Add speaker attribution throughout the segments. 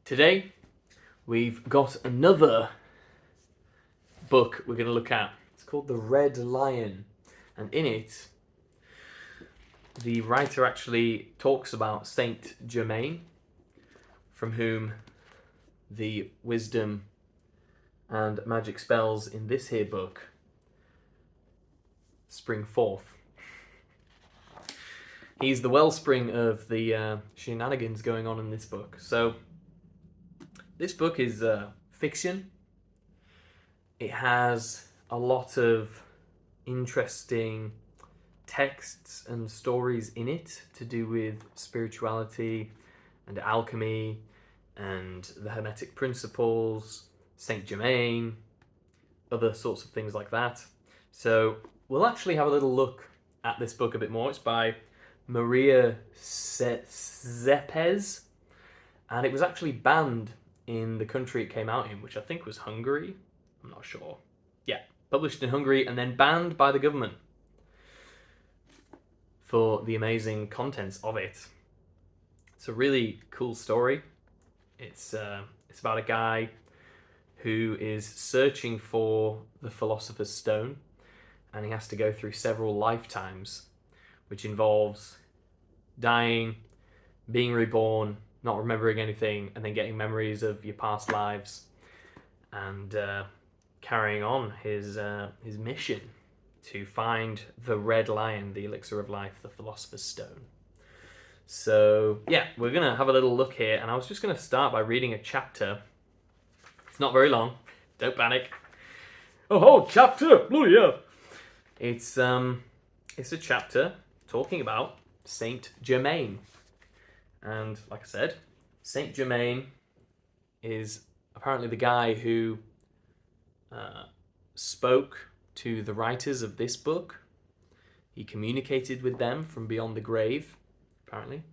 Speaker 1: Today, we've got another book we're going to look at. It's called The Red Lion, and in it, the writer actually talks about Saint Germain, from whom the wisdom and magic spells in this here book spring forth. He's the wellspring of the shenanigans going on in this book. So, this book is fiction. It has a lot of interesting texts and stories in it to do with spirituality and alchemy and the Hermetic principles, Saint Germain, other sorts of things like that. So we'll actually have a little look at this book a bit more. It's by Maria Zepes, and it was actually banned in the country it came out in, which I think was Hungary. I'm not sure. Yeah, published in Hungary and then banned by the government for the amazing contents of it. It's a really cool story. It's about a guy who is searching for the Philosopher's Stone, and he has to go through several lifetimes, which involves dying, being reborn, not remembering anything, and then getting memories of your past lives, and carrying on his mission to find the Red Lion, the elixir of life, the Philosopher's Stone. So yeah, we're gonna have a little look here, and I was just gonna start by reading a chapter. It's not very long. Don't panic. Oh, chapter! Bloody hell! It's a chapter talking about Saint Germain. And like I said, Saint Germain is apparently the guy who spoke to the writers of this book. He communicated with them from beyond the grave, apparently.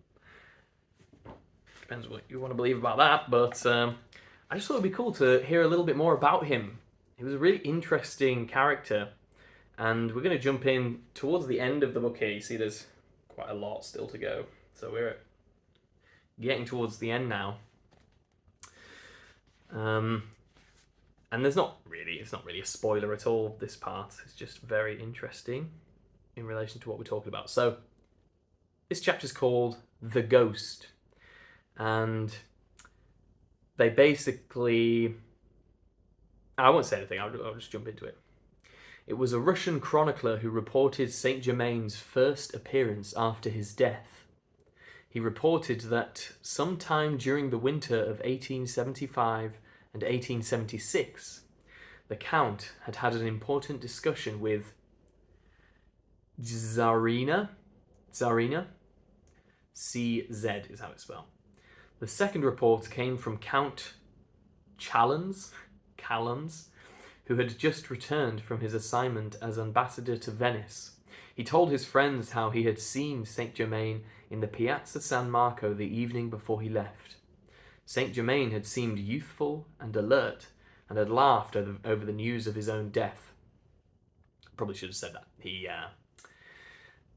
Speaker 1: Depends what you want to believe about that, but I just thought it'd be cool to hear a little bit more about him. He was a really interesting character, and we're going to jump in towards the end of the book here. You see there's quite a lot still to go, so we're getting towards the end now. And it's not really a spoiler at all, this part. It's just very interesting in relation to what we're talking about. So, this chapter's called The Ghost. And they basically... I won't say anything, I'll just jump into it. It was a Russian chronicler who reported Saint Germain's first appearance after his death. He reported that sometime during the winter of 1875 and 1876, the Count had had an important discussion with Tsarina, CZ is how it's spelled. The second report came from Count Chalons, who had just returned from his assignment as ambassador to Venice. He told his friends how he had seen Saint Germain in the Piazza San Marco the evening before he left. Saint Germain had seemed youthful and alert, and had laughed over the news of his own death. Probably should have said that.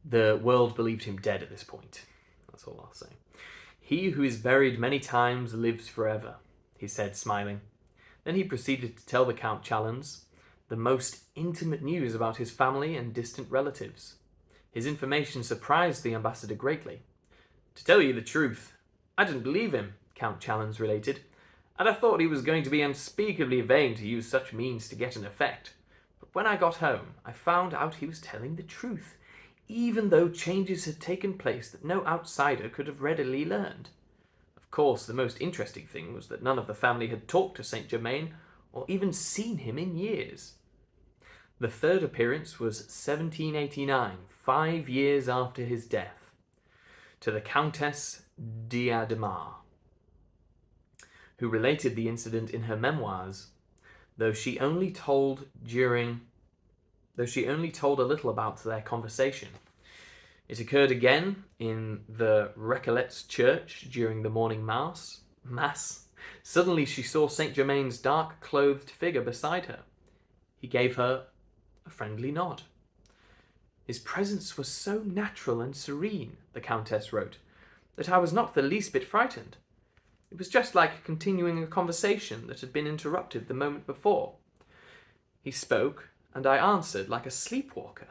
Speaker 1: The world believed him dead at this point. That's all I'll say. "He who is buried many times lives forever," he said, smiling. Then he proceeded to tell the Count Chalons the most intimate news about his family and distant relatives. His information surprised the ambassador greatly. "To tell you the truth, I didn't believe him," Count Chalons related, "and I thought he was going to be unspeakably vain to use such means to get an effect. But when I got home, I found out he was telling the truth, even though changes had taken place that no outsider could have readily learned. Of course, the most interesting thing was that none of the family had talked to Saint Germain or even seen him in years." The third appearance was 1789, 5 years after his death, to the Countess Diadema, who related the incident in her memoirs, though she only told a little about their conversation. It occurred again in the Recollets church during the morning mass. Suddenly she saw Saint Germain's dark-clothed figure beside her. He gave her a friendly nod. "His presence was so natural and serene," the Countess wrote, "that I was not the least bit frightened. It was just like continuing a conversation that had been interrupted the moment before. He spoke, and I answered like a sleepwalker,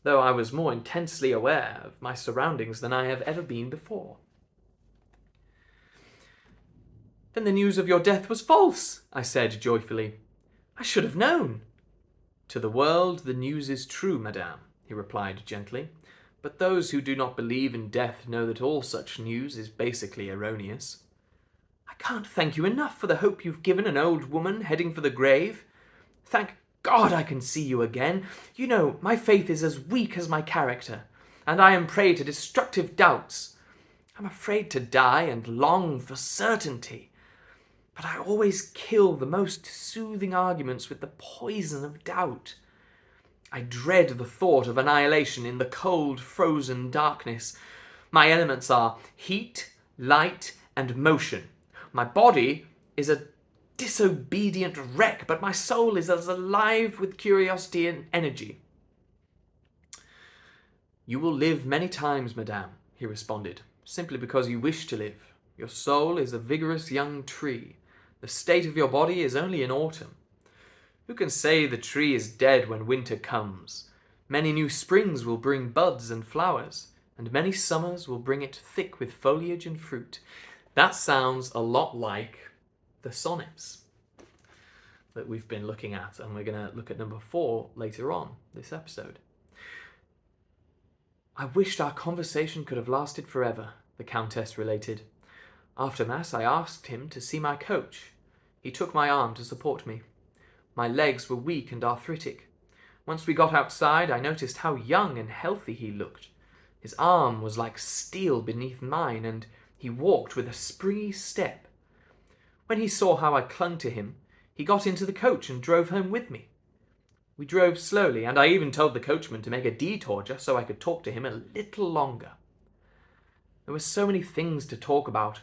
Speaker 1: though I was more intensely aware of my surroundings than I have ever been before. "Then the news of your death was false," I said joyfully. "I should have known." "To the world the news is true, madame," he replied gently, "but those who do not believe in death know that all such news is basically erroneous." "I can't thank you enough for the hope you've given an old woman heading for the grave. Thank God I can see you again. You know, my faith is as weak as my character, and I am prey to destructive doubts. I'm afraid to die and long for certainty, but I always kill the most soothing arguments with the poison of doubt. I dread the thought of annihilation in the cold, frozen darkness. My elements are heat, light, and motion. My body is a disobedient wreck, but my soul is as alive with curiosity and energy." "You will live many times, madame," he responded, "simply because you wish to live. Your soul is a vigorous young tree. The state of your body is only in autumn. Who can say the tree is dead when winter comes? Many new springs will bring buds and flowers, and many summers will bring it thick with foliage and fruit." That sounds a lot like the sonnets that we've been looking at, and we're going to look at number 4 later on this episode. "I wished our conversation could have lasted forever," the Countess related. "After Mass, I asked him to see my coach. He took my arm to support me. My legs were weak and arthritic. Once we got outside, I noticed how young and healthy he looked. His arm was like steel beneath mine, and he walked with a springy step. When he saw how I clung to him, he got into the coach and drove home with me. We drove slowly, and I even told the coachman to make a detour just so I could talk to him a little longer. There were so many things to talk about.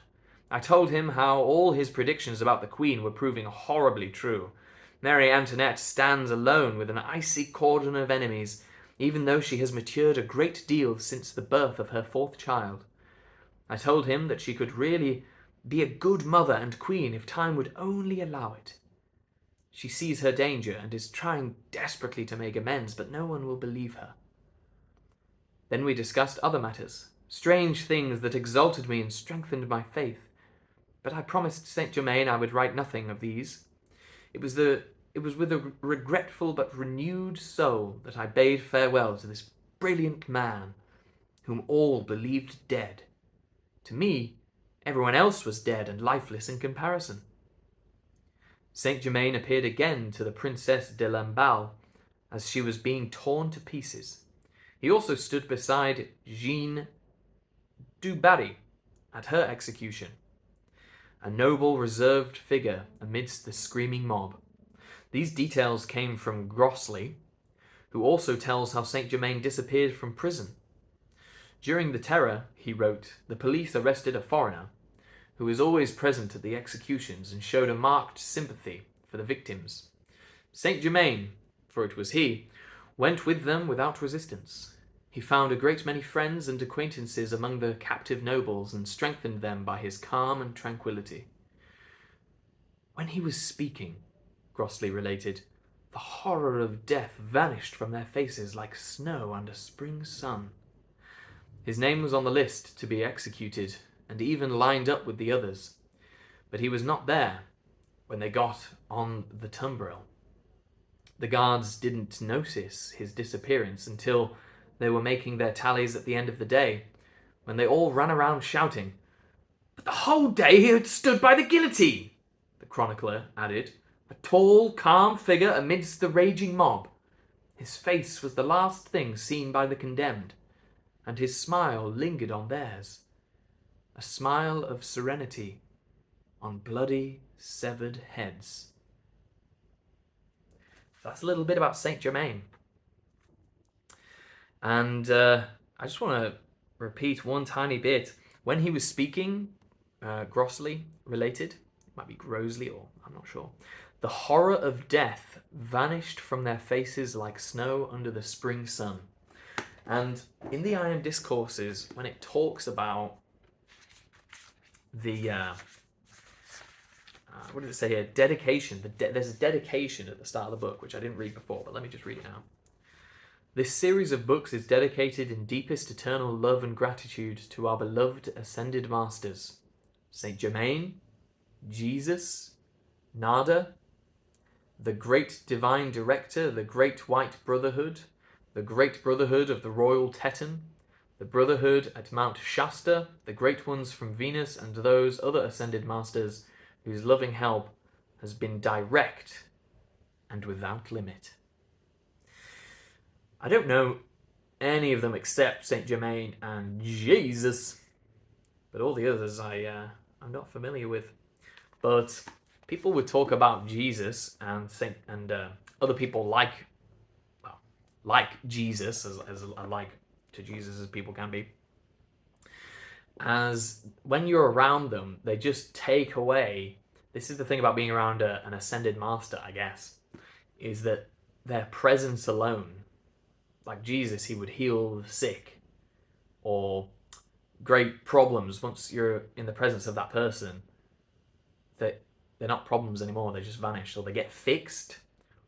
Speaker 1: I told him how all his predictions about the Queen were proving horribly true. Mary Antoinette stands alone with an icy cordon of enemies, even though she has matured a great deal since the birth of her 4th child. I told him that she could really be a good mother and queen if time would only allow it. She sees her danger and is trying desperately to make amends, but no one will believe her. Then we discussed other matters, strange things that exalted me and strengthened my faith. But I promised Saint Germain I would write nothing of these. It was with a regretful but renewed soul that I bade farewell to this brilliant man, whom all believed dead. To me, everyone else was dead and lifeless in comparison." Saint Germain appeared again to the Princess de Lamballe as she was being torn to pieces. He also stood beside Jeanne du Barry at her execution, a noble, reserved figure amidst the screaming mob. These details came from Grosley, who also tells how Saint Germain disappeared from prison. "During the Terror," he wrote, "the police arrested a foreigner, who was always present at the executions and showed a marked sympathy for the victims. Saint Germain, for it was he, went with them without resistance. He found a great many friends and acquaintances among the captive nobles and strengthened them by his calm and tranquillity." "When he was speaking," Grosley related, "the horror of death vanished from their faces like snow under spring sun. His name was on the list to be executed, and even lined up with the others, but he was not there when they got on the tumbril. The guards didn't notice his disappearance until they were making their tallies at the end of the day, when they all ran around shouting, 'But the whole day he had stood by the guillotine,' the chronicler added, a tall, calm figure amidst the raging mob. His face was the last thing seen by the condemned, and his smile lingered on theirs, a smile of serenity on bloody, severed heads." That's a little bit about Saint Germain. And I just want to repeat one tiny bit. When he was speaking, Grosley related, it might be Grosley, or I'm not sure, "The horror of death vanished from their faces like snow under the spring sun." And in the I Am Discourses, when it talks about the what did it say here? Dedication. There's a dedication at the start of the book, which I didn't read before, but let me just read it now. This series of books is dedicated in deepest eternal love and gratitude to our beloved ascended masters, Saint Germain, Jesus, Nada, the Great Divine Director, the Great White Brotherhood, the Great Brotherhood of the Royal Teton, the Brotherhood at Mount Shasta, the Great Ones from Venus, and those other ascended masters whose loving help has been direct and without limit. I don't know any of them except Saint Germain and Jesus, but all the others I'm not familiar with. But people would talk about Jesus and other people like Jesus, as like to Jesus as people can be, as when you're around them, they just take away. This is the thing about being around an ascended master, I guess, is that their presence alone, like Jesus, he would heal the sick, or great problems. Once you're in the presence of that person, they're not problems anymore. They just vanish, or they get fixed,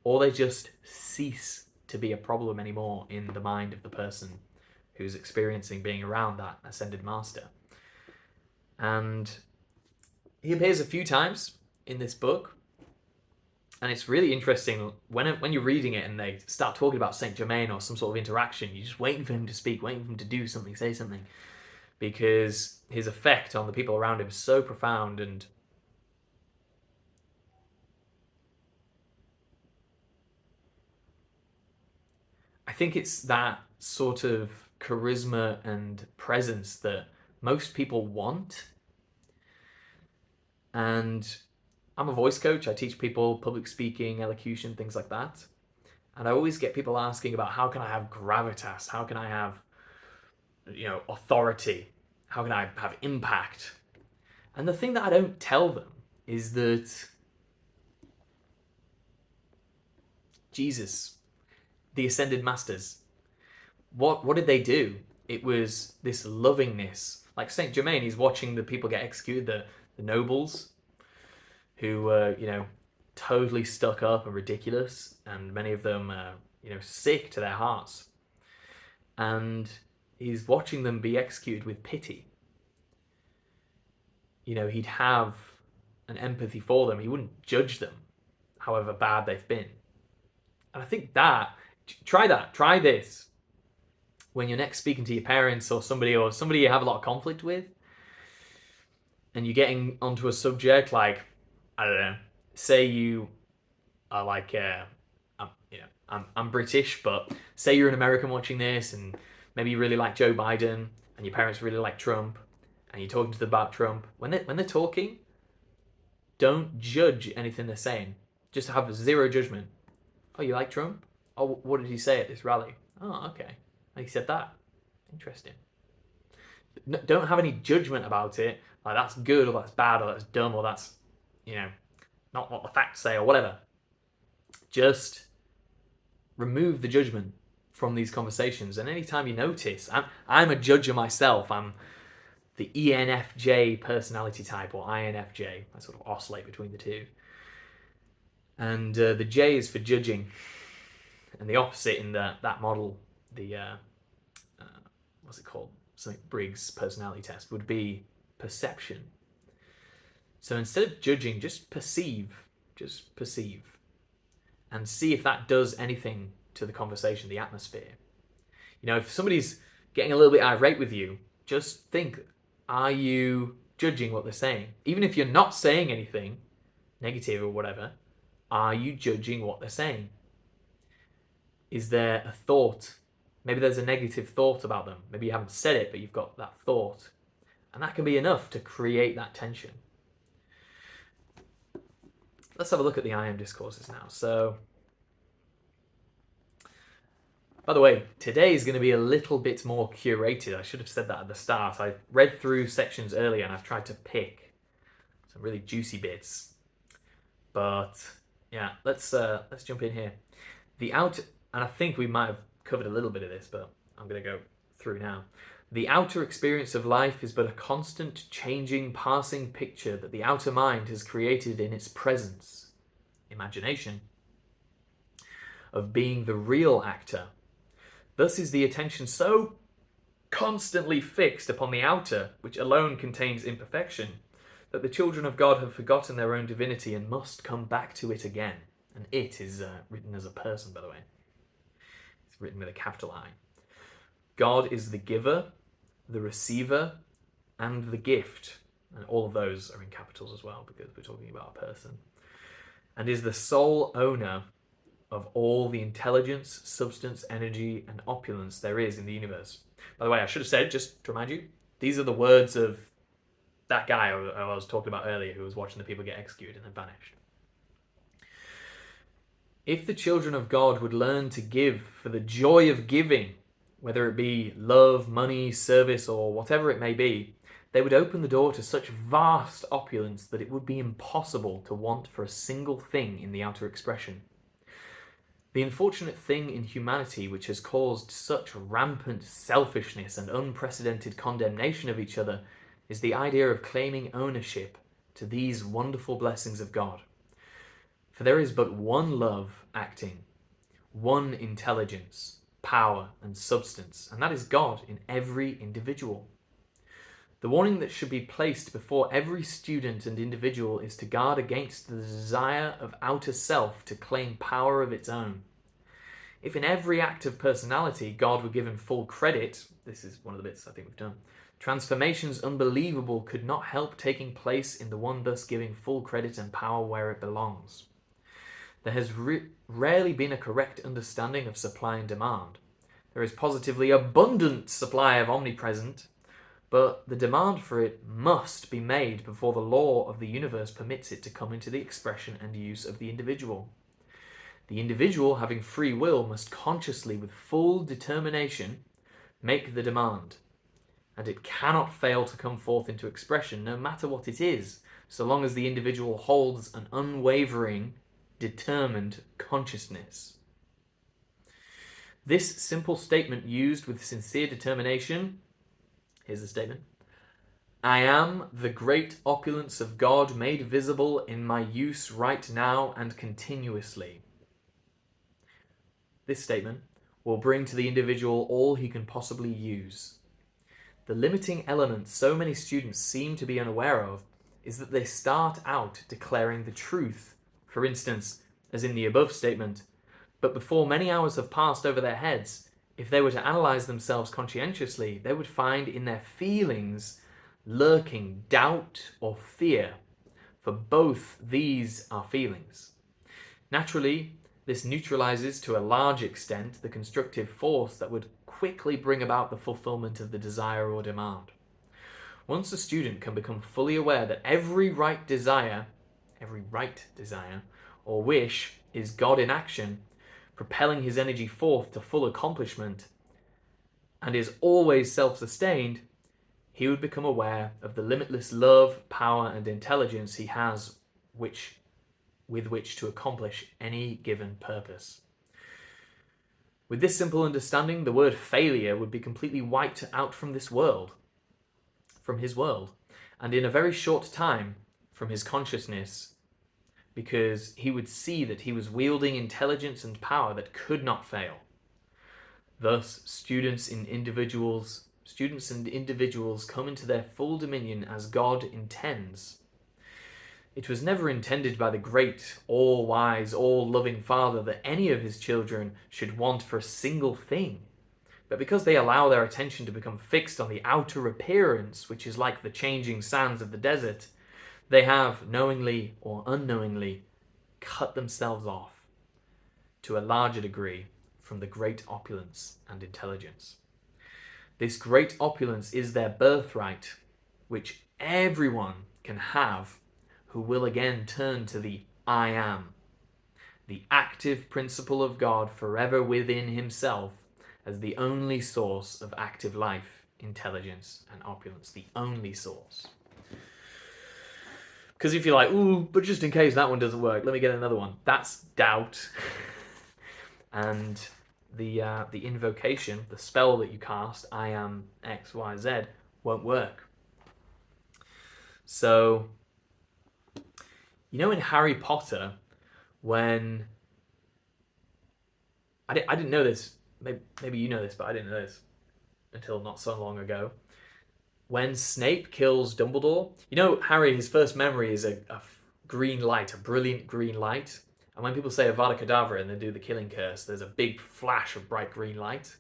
Speaker 1: or they just cease to be a problem anymore in the mind of the person who's experiencing being around that ascended master. And he appears a few times in this book, and it's really interesting when you're reading it and they start talking about Saint Germain or some sort of interaction, you're just waiting for him to speak, waiting for him to do something, say something, because his effect on the people around him is so profound. And I think it's that sort of charisma and presence that most people want. And I'm a voice coach. I teach people public speaking, elocution, things like that. And I always get people asking about, how can I have gravitas? How can I have, authority? How can I have impact? And the thing that I don't tell them is that Jesus, the ascended masters, what did they do? It was this lovingness. Like Saint Germain, he's watching the people get executed, the nobles, who were, totally stuck up and ridiculous, and many of them, sick to their hearts. And he's watching them be executed with pity. He'd have an empathy for them. He wouldn't judge them, however bad they've been. And I think try this when you're next speaking to your parents or somebody you have a lot of conflict with, and you're getting onto a subject like, I don't know, say you are like, I'm British, but say you're an American watching this, and maybe you really like Joe Biden, and your parents really like Trump, and you're talking to them about Trump. When they're talking, don't judge anything they're saying. Just have zero judgment. Oh, you like Trump? Oh, what did he say at this rally? Oh, okay. He said that. Interesting. No, don't have any judgment about it. Like, that's good, or that's bad, or that's dumb, or that's, not what the facts say, or whatever. Just remove the judgment from these conversations. And anytime you notice, I'm a judger myself. I'm the ENFJ personality type, or INFJ. I sort of oscillate between the two. And the J is for judging. And the opposite in that model, the, what's it called? Something Briggs personality test, would be perception. So instead of judging, just perceive. Just perceive. And see if that does anything to the conversation, the atmosphere. If somebody's getting a little bit irate with you, just think, are you judging what they're saying? Even if you're not saying anything negative or whatever, are you judging what they're saying? Is there a thought? Maybe there's a negative thought about them. Maybe you haven't said it, but you've got that thought. And that can be enough to create that tension. Let's have a look at the I Am discourses now. So, by the way, today is going to be a little bit more curated. I should have said that at the start. I read through sections earlier and I've tried to pick some really juicy bits. But yeah, let's jump in here. And I think we might have covered a little bit of this, but I'm going to go through now. The outer experience of life is but a constant, changing, passing picture that the outer mind has created in its presence, imagination, of being the real actor. Thus is the attention so constantly fixed upon the outer, which alone contains imperfection, that the children of God have forgotten their own divinity and must come back to it again. And it is written as a person, by the way. It's written with a capital I. God is the giver, the receiver, and the gift. And all of those are in capitals as well, because we're talking about a person. And is the sole owner of all the intelligence, substance, energy, and opulence there is in the universe. By the way, I should have said, just to remind you, these are the words of that guy I was talking about earlier who was watching the people get executed and then vanished. If the children of God would learn to give for the joy of giving, whether it be love, money, service, or whatever it may be, they would open the door to such vast opulence that it would be impossible to want for a single thing in the outer expression. The unfortunate thing in humanity which has caused such rampant selfishness and unprecedented condemnation of each other is the idea of claiming ownership to these wonderful blessings of God. For there is but one love acting, one intelligence, power, and substance, and that is God in every individual. The warning that should be placed before every student and individual is to guard against the desire of outer self to claim power of its own. If in every act of personality God were given full credit, this is one of the bits I think we've done, transformations unbelievable could not help taking place in the one thus giving full credit and power where it belongs. There has rarely been a correct understanding of supply and demand. There is positively abundant supply of omnipresent, but the demand for it must be made before the law of the universe permits it to come into the expression and use of the individual. The individual, having free will, must consciously, with full determination, make the demand, and it cannot fail to come forth into expression, no matter what it is, so long as the individual holds an unwavering, determined consciousness. This simple statement used with sincere determination, here's the statement: I am the great opulence of God made visible in my use right now and continuously. This statement will bring to the individual all he can possibly use. The limiting element so many students seem to be unaware of is that they start out declaring the truth, for instance, as in the above statement, but before many hours have passed over their heads, if they were to analyze themselves conscientiously, they would find in their feelings lurking doubt or fear, for both these are feelings. Naturally, this neutralizes to a large extent the constructive force that would quickly bring about the fulfillment of the desire or demand. Once a student can become fully aware that every right desire or wish is God in action, propelling his energy forth to full accomplishment, and is always self-sustained, he would become aware of the limitless love, power, and intelligence he has with which to accomplish any given purpose. With this simple understanding, the word failure would be completely wiped out from his world, and in a very short time from his consciousness, because he would see that he was wielding intelligence and power that could not fail. Thus, students and individuals come into their full dominion as God intends. It was never intended by the great, all-wise, all-loving Father that any of his children should want for a single thing. But because they allow their attention to become fixed on the outer appearance, which is like the changing sands of the desert, they have, knowingly or unknowingly, cut themselves off, to a larger degree, from the great opulence and intelligence. This great opulence is their birthright, which everyone can have who will again turn to the I am, the active principle of God forever within himself as the only source of active life, intelligence, and opulence. The only source. Because if you're like, ooh, but just in case that one doesn't work, let me get another one. That's doubt. And the invocation, the spell that you cast, I am X, Y, Z, won't work. So, in Harry Potter, when I didn't know this, maybe you know this, but I didn't know this until not so long ago. When Snape kills Dumbledore, Harry, his first memory is a green light, a brilliant green light. And when people say Avada Kedavra and they do the killing curse, there's a big flash of bright green light.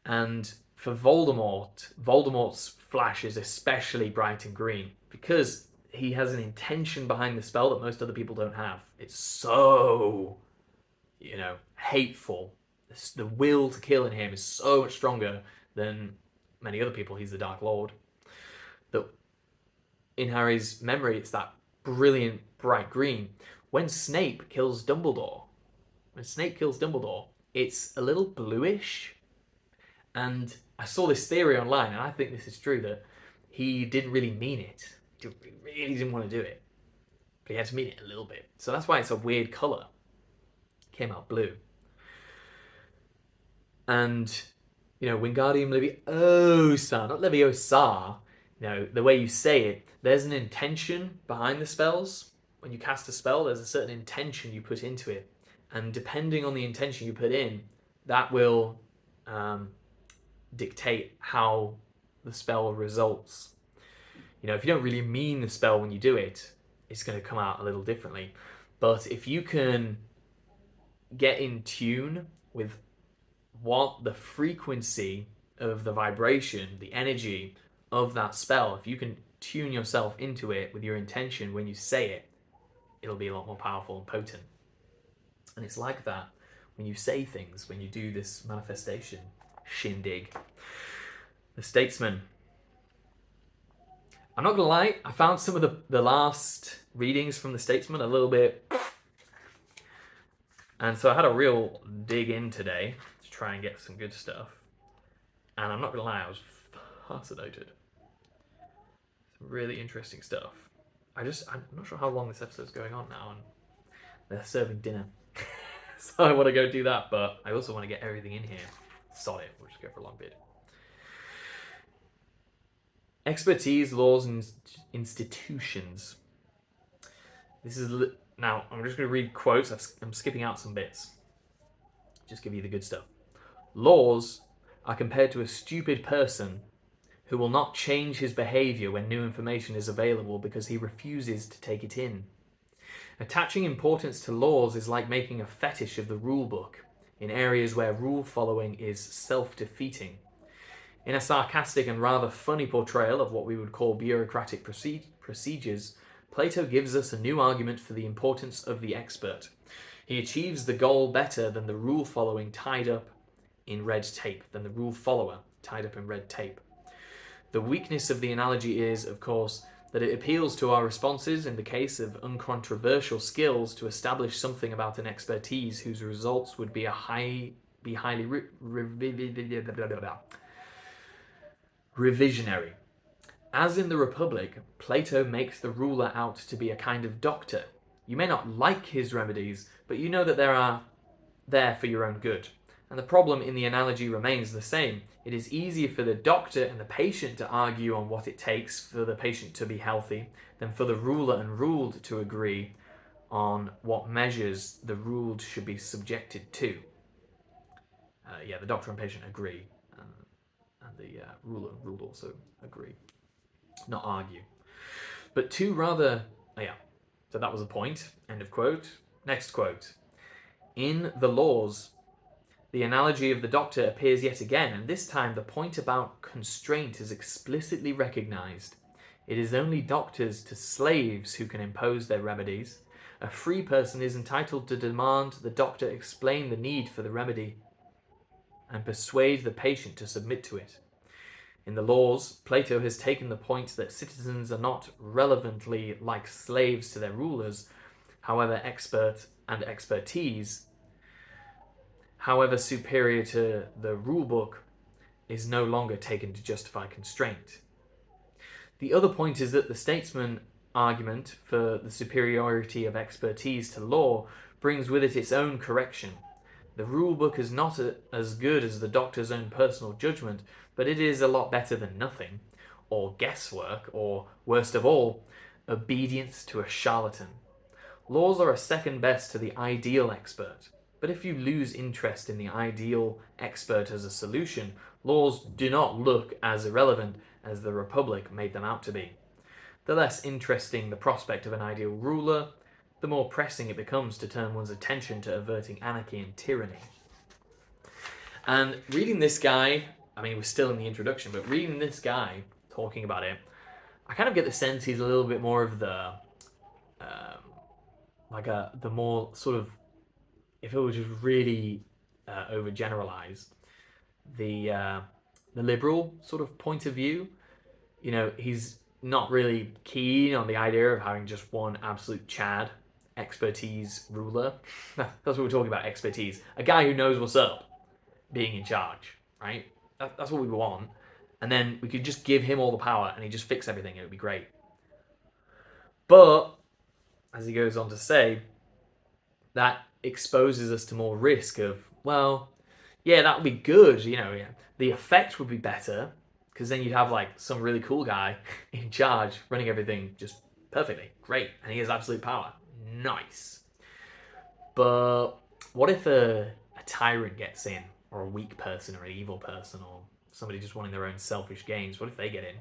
Speaker 1: And for Voldemort's flash is especially bright and green because he has an intention behind the spell that most other people don't have. It's so, hateful. The will to kill in him is so much stronger than many other people. He's the Dark Lord. That in Harry's memory, it's that brilliant bright green. When Snape kills Dumbledore, it's a little bluish. And I saw this theory online, and I think this is true, that he didn't really mean it. He really didn't want to do it. But he had to mean it a little bit. So that's why it's a weird colour. It came out blue. And, Wingardium Leviosa, not Leviosa, the way you say it, there's an intention behind the spells. When you cast a spell, there's a certain intention you put into it. And depending on the intention you put in, that will dictate how the spell results. If you don't really mean the spell when you do it, it's going to come out a little differently. But if you can get in tune with what the frequency of the vibration, the energy of that spell, if you can tune yourself into it with your intention when you say it, it'll be a lot more powerful and potent. And it's like that when you say things, when you do this manifestation shindig. The Statesman. I'm not gonna lie, I found some of the last readings from The Statesman a little bit, and so I had a real dig in today to try and get some good stuff. And I'm not gonna lie, I was fascinated. Some really interesting stuff. I'm not sure how long this episode's going on now, and they're serving dinner. So I want to go do that, but I also want to get everything in here. Solid. We'll just go for a long bit. Expertise, laws, and institutions. Now, I'm just going to read quotes. I'm skipping out some bits. Just give you the good stuff. Laws are compared to a stupid person who will not change his behavior when new information is available because he refuses to take it in. Attaching importance to laws is like making a fetish of the rule book in areas where rule following is self-defeating. In a sarcastic and rather funny portrayal of what we would call bureaucratic procedures, Plato gives us a new argument for the importance of the expert. He achieves the goal better than the rule following tied up in red tape, The weakness of the analogy is, of course, that it appeals to our responses in the case of uncontroversial skills to establish something about an expertise whose results would be highly revisionary. As in the Republic, Plato makes the ruler out to be a kind of doctor. You may not like his remedies, but you know that they are there for your own good. And the problem in the analogy remains the same. It is easier for the doctor and the patient to argue on what it takes for the patient to be healthy than for the ruler and ruled to agree on what measures the ruled should be subjected to. The doctor and patient agree, and the ruler and ruled also agree, not argue. But two rather... so that was a point, end of quote. Next quote. In the laws, the analogy of the doctor appears yet again, and this time the point about constraint is explicitly recognized. It is only doctors to slaves who can impose their remedies. A free person is entitled to demand the doctor explain the need for the remedy and persuade the patient to submit to it. In the laws, Plato has taken the point that citizens are not relevantly like slaves to their rulers, however expert and expertise, however superior to the rulebook, is no longer taken to justify constraint. The other point is that the statesman argument for the superiority of expertise to law brings with it its own correction. The rule book is not as good as the doctor's own personal judgment, but it is a lot better than nothing, or guesswork, or, worst of all, obedience to a charlatan. Laws are a second best to the ideal expert, but if you lose interest in the ideal expert as a solution, laws do not look as irrelevant as the Republic made them out to be. The less interesting the prospect of an ideal ruler, the more pressing it becomes to turn one's attention to averting anarchy and tyranny. And reading this guy, I mean, we're still in the introduction, but reading this guy talking about it, I kind of get the sense he's a little bit more of the, the more sort of, if it was just really overgeneralized, the liberal sort of point of view. You know, he's not really keen on the idea of having just one absolute Chad expertise ruler. That's what we're talking about, expertise. A guy who knows what's up being in charge, right? That's what we want. And then we could just give him all the power and he'd just fix everything. It would be great. But, as he goes on to say, that exposes us to more risk of, well, yeah, that would be good. You know, yeah. The effect would be better because then you'd have like some really cool guy in charge running everything just perfectly. Great. And he has absolute power. Nice. But what if a tyrant gets in, or a weak person, or an evil person, or somebody just wanting their own selfish gains? What if they get in?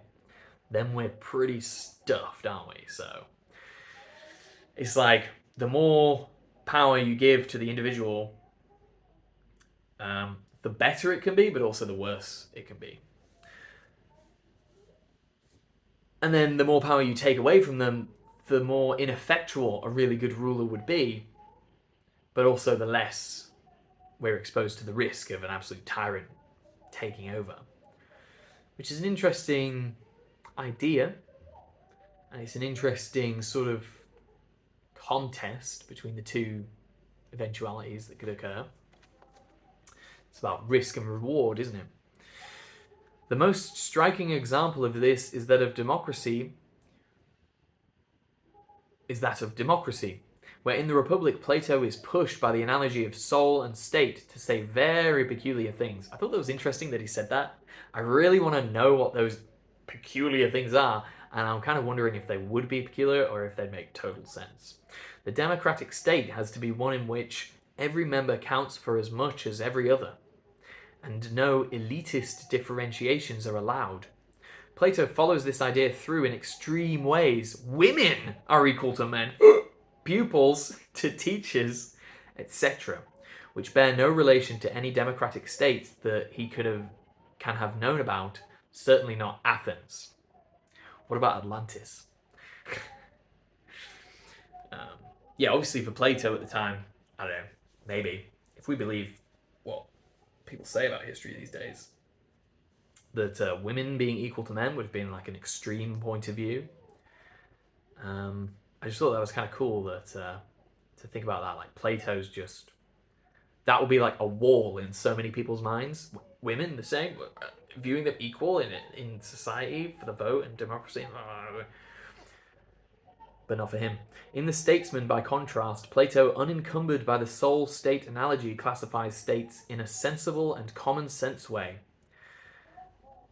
Speaker 1: Then we're pretty stuffed, aren't we? So it's like the more power you give to the individual, the better it can be, but also the worse it can be. And then the more power you take away from them, the more ineffectual a really good ruler would be, but also the less we're exposed to the risk of an absolute tyrant taking over. Which is an interesting idea, and it's an interesting sort of contest between the two eventualities that could occur. It's about risk and reward, isn't it? The most striking example of this is that of democracy, where in the Republic, Plato is pushed by the analogy of soul and state to say very peculiar things. I thought that was interesting that he said that. I really want to know what those peculiar things are, and I'm kind of wondering if they would be peculiar or if they'd make total sense. The democratic state has to be one in which every member counts for as much as every other, and no elitist differentiations are allowed. Plato follows this idea through in extreme ways. Women are equal to men, pupils to teachers, etc., which bear no relation to any democratic state that he can have known about, certainly not Athens. What about Atlantis? Yeah, obviously for Plato at the time, I don't know, maybe, if we believe what people say about history these days, that women being equal to men would have been like an extreme point of view. I just thought that was kind of cool that to think about that. Like Plato's just, that would be like a wall in so many people's minds. Women the same, viewing them equal in society for the vote and democracy. But not for him. In The Statesman, by contrast, Plato, unencumbered by the soul-state analogy, classifies states in a sensible and common-sense way.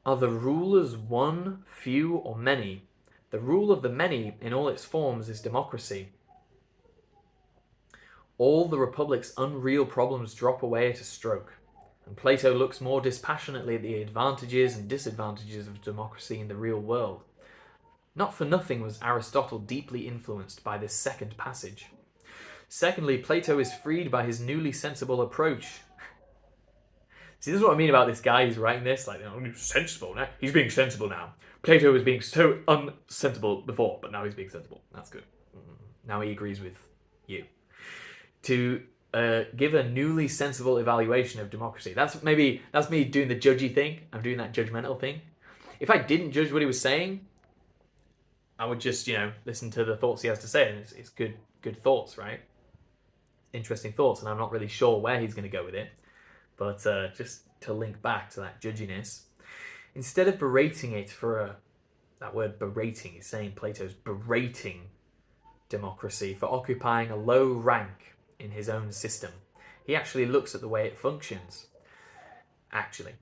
Speaker 1: Are the rulers one, few, or many? The rule of the many, in all its forms, is democracy. All the Republic's unreal problems drop away at a stroke, and Plato looks more dispassionately at the advantages and disadvantages of democracy in the real world. Not for nothing was Aristotle deeply influenced by this second passage. Secondly, Plato is freed by his newly sensible approach. See, this is what I mean about this guy who's writing this. Like, he's sensible now. He's being sensible now. Plato was being so unsensible before, but now he's being sensible. That's good. Now he agrees with you. To give a newly sensible evaluation of democracy. That's me doing the judgy thing. I'm doing that judgmental thing. If I didn't judge what he was saying, I would just, listen to the thoughts he has to say, and it's good thoughts, right? Interesting thoughts, and I'm not really sure where he's going to go with it. But just to link back to that judginess, instead of berating it that word berating, he's saying Plato's berating democracy for occupying a low rank in his own system. He actually looks at the way it functions. Actually,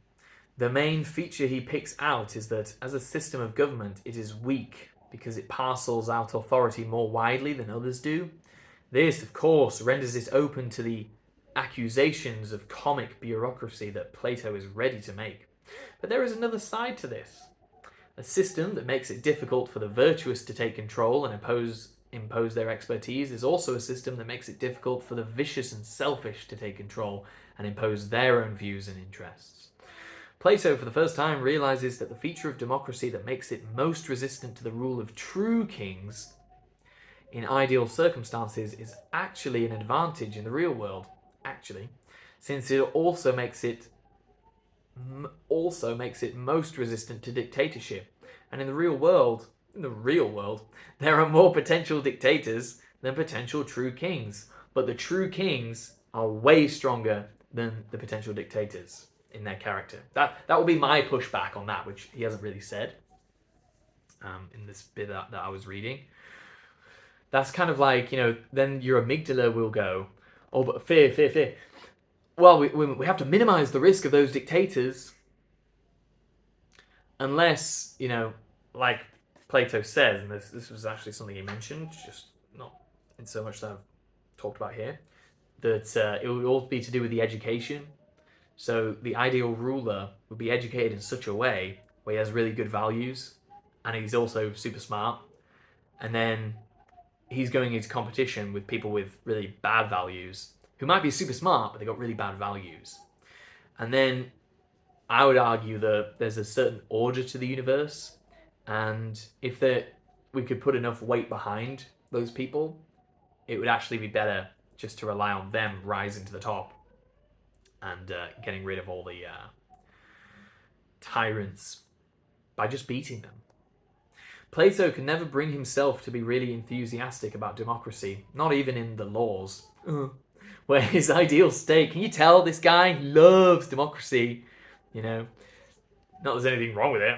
Speaker 1: the main feature he picks out is that as a system of government, it is weak because it parcels out authority more widely than others do. This, of course, renders it open to the accusations of comic bureaucracy that Plato is ready to make. But there is another side to this. A system that makes it difficult for the virtuous to take control and impose their expertise is also a system that makes it difficult for the vicious and selfish to take control and impose their own views and interests. Plato, for the first time, realizes that the feature of democracy that makes it most resistant to the rule of true kings in ideal circumstances is actually an advantage in the real world, since it also makes it most resistant to dictatorship. And in the real world, there are more potential dictators than potential true kings. But the true kings are way stronger than the potential dictators in their character. That will be my pushback on that, which he hasn't really said in this bit that I was reading. That's kind of like, then your amygdala will go, oh, but fear. Well, we have to minimize the risk of those dictators unless, like Plato says, and this was actually something he mentioned, just not in so much that I've talked about here, that it would all be to do with the education. So the ideal ruler would be educated in such a way where he has really good values and he's also super smart. And then he's going into competition with people with really bad values who might be super smart, but they got really bad values. And then I would argue that there's a certain order to the universe, and if we could put enough weight behind those people, it would actually be better just to rely on them rising to the top and getting rid of all the tyrants by just beating them. Plato can never bring himself to be really enthusiastic about democracy, not even in the Laws, where his ideal state, can you tell this guy loves democracy? Not that there's anything wrong with it.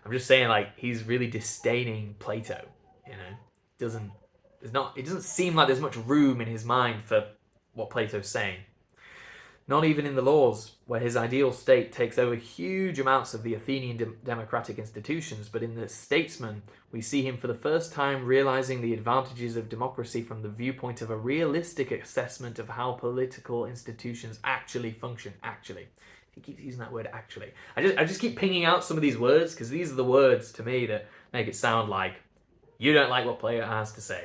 Speaker 1: I'm just saying, like, he's really disdaining Plato. It doesn't seem like there's much room in his mind for what Plato's saying. Not even in the Laws, where his ideal state takes over huge amounts of the Athenian democratic institutions, but in the Statesman, we see him for the first time realizing the advantages of democracy from the viewpoint of a realistic assessment of how political institutions actually function. He keeps using that word actually. I just keep pinging out some of these words because these are the words to me that make it sound like you don't like what Plato has to say.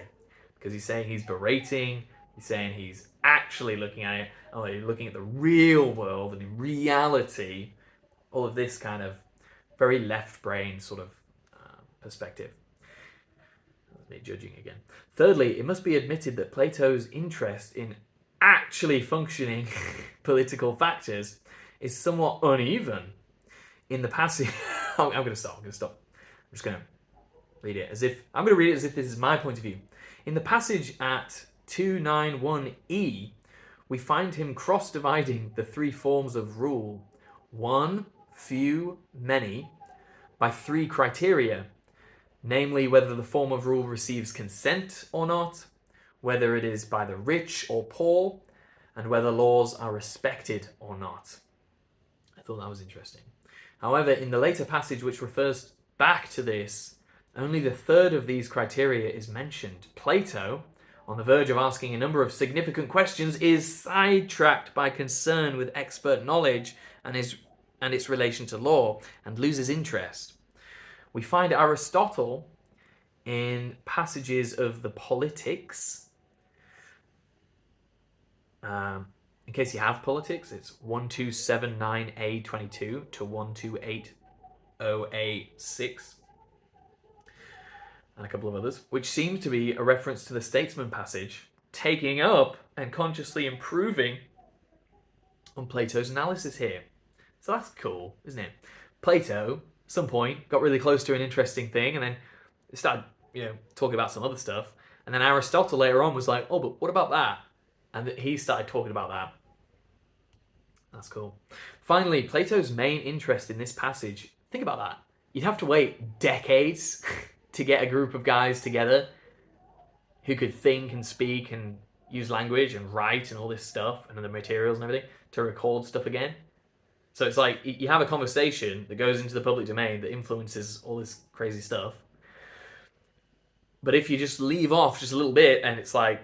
Speaker 1: Because he's saying he's berating, he's saying he's actually looking at it, he's looking at the real world and in reality, all of this kind of very left brain sort of perspective. That's me judging again. Thirdly, it must be admitted that Plato's interest in actually functioning political factors is somewhat uneven. In the passage, I'm going to stop. I'm just going to read it as if this is my point of view. In the passage at 291e, we find him cross-dividing the three forms of rule, one, few, many, by three criteria, namely whether the form of rule receives consent or not, whether it is by the rich or poor, and whether laws are respected or not. I thought that was interesting. However, in the later passage which refers back to this, only the third of these criteria is mentioned. Plato, on the verge of asking a number of significant questions, is sidetracked by concern with expert knowledge and its relation to law, and loses interest. We find Aristotle in passages of the Politics. In case you have Politics, it's 1279a22 to 1280a6. And a couple of others, which seems to be a reference to the Statesman passage, taking up and consciously improving on Plato's analysis here. So that's cool, isn't it? Plato, at some point, got really close to an interesting thing, and then started, talking about some other stuff. And then Aristotle later on was like, oh, but what about that? And he started talking about that. That's cool. Finally, Plato's main interest in this passage, think about that. You'd have to wait decades to get a group of guys together who could think and speak and use language and write and all this stuff and the materials and everything to record stuff again. So it's like you have a conversation that goes into the public domain that influences all this crazy stuff. But if you just leave off just a little bit, and it's like,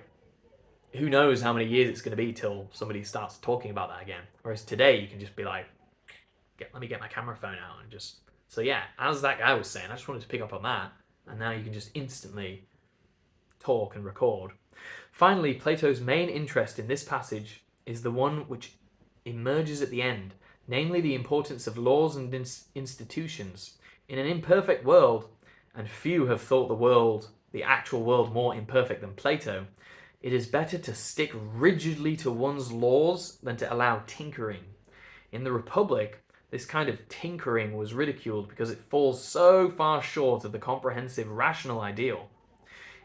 Speaker 1: who knows how many years it's going to be till somebody starts talking about that again. Whereas today, you can just be like, let me get my camera phone out and just... So yeah, as that guy was saying, I just wanted to pick up on that. And now you can just instantly talk and record. Finally, Plato's main interest in this passage is the one which emerges at the end, namely the importance of laws and institutions. In an imperfect world, and few have thought the actual world, more imperfect than Plato, it is better to stick rigidly to one's laws than to allow tinkering. In the Republic, this kind of tinkering was ridiculed because it falls so far short of the comprehensive rational ideal.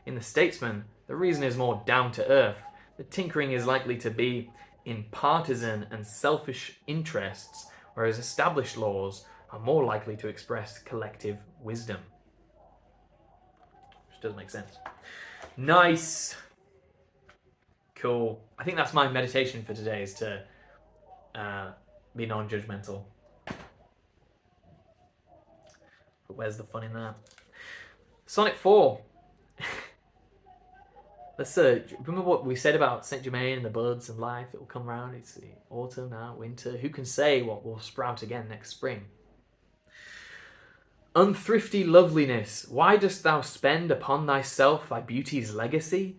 Speaker 1: In the Statesman, the reason is more down to earth. The tinkering is likely to be in partisan and selfish interests, whereas established laws are more likely to express collective wisdom. Which does make sense. Nice. Cool. I think that's my meditation for today, is to be non-judgmental. But where's the fun in that? Sonnet 4. Let's remember what we said about Saint Germain and the buds and life that will come round. It's the autumn now, winter. Who can say what will sprout again next spring? Unthrifty loveliness, why dost thou spend upon thyself thy beauty's legacy?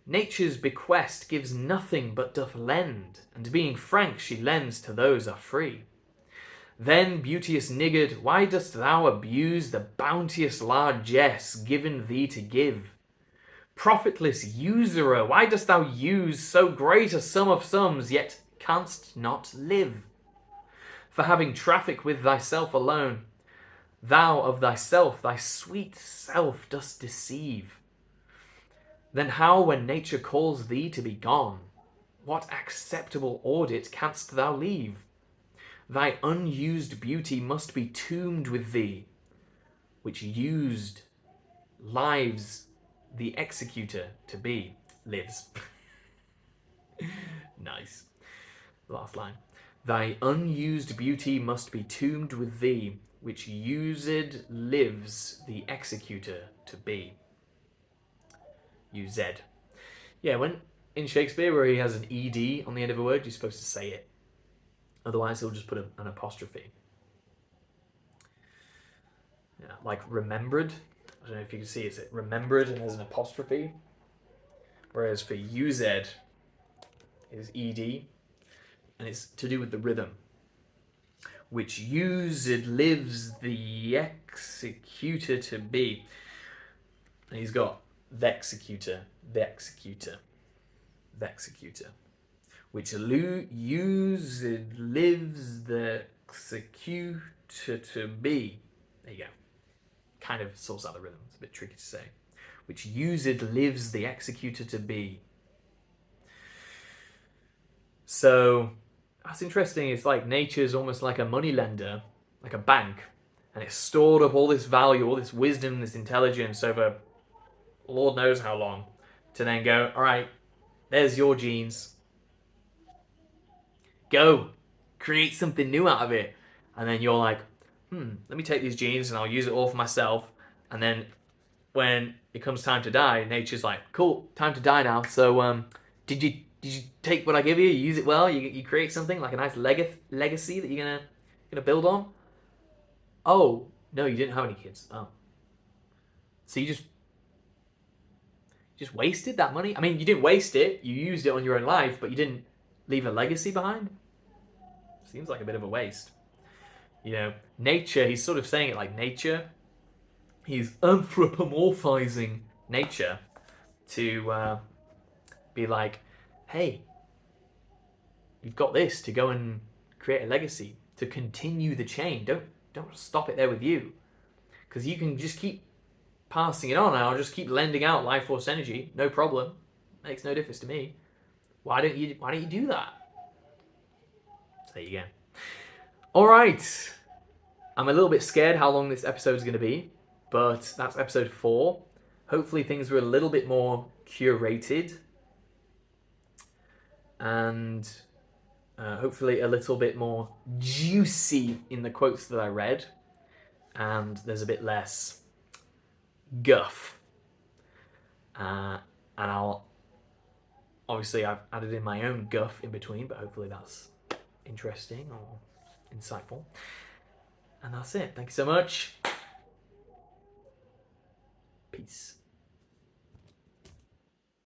Speaker 1: Nature's bequest gives nothing but doth lend, and being frank she lends to those are free. Then, beauteous niggard, why dost thou abuse the bounteous largesse given thee to give? Profitless usurer, why dost thou use so great a sum of sums, yet canst not live? For having traffic with thyself alone, thou of thyself, thy sweet self, dost deceive. Then how, when nature calls thee to be gone, what acceptable audit canst thou leave? Thy unused beauty must be tombed with thee, which used lives the executor to be lives. Nice. Last line. Thy unused beauty must be tombed with thee, which used lives the executor to be. UZ. Yeah, when in Shakespeare where he has an ED on the end of a word, you're supposed to say it. Otherwise he'll just put an apostrophe. Yeah, like remembered. I don't know if you can see, is it remembered and there's an apostrophe? Whereas for UZ is ED, and it's to do with the rhythm. Which used lives the executor to be. And he's got the executor. Which used lives the executor to be. There you go. Kind of sorts out the rhythm. It's a bit tricky to say. Which used lives the executor to be. So that's interesting. It's like nature's almost like a money lender, like a bank, and it's stored up all this value, all this wisdom, this intelligence over Lord knows how long, to then go, all right, there's your genes. Go, create something new out of it. And then you're like, let me take these genes and I'll use it all for myself. And then when it comes time to die, nature's like, cool, time to die now. So did you take what I give you? You use it well. You create something like a nice legacy that you're gonna build on. Oh no, you didn't have any kids. Oh, so you just wasted that money. I mean, you didn't waste it. You used it on your own life, but you didn't leave a legacy behind. Seems like a bit of a waste. You know, nature. He's sort of saying it like nature. He's anthropomorphizing nature to be like, hey, you've got this to go and create a legacy, to continue the chain. Don't stop it there with you, because you can just keep passing it on, and I'll just keep lending out life force energy, no problem. Makes no difference to me. Why don't you do that? So there you go. All right, I'm a little bit scared how long this episode is going to be, but that's episode 4. Hopefully things were a little bit more curated. and hopefully a little bit more juicy in the quotes that I read, and there's a bit less guff. And I've added in my own guff in between, but hopefully that's interesting or insightful. And that's it. Thank you so much. Peace.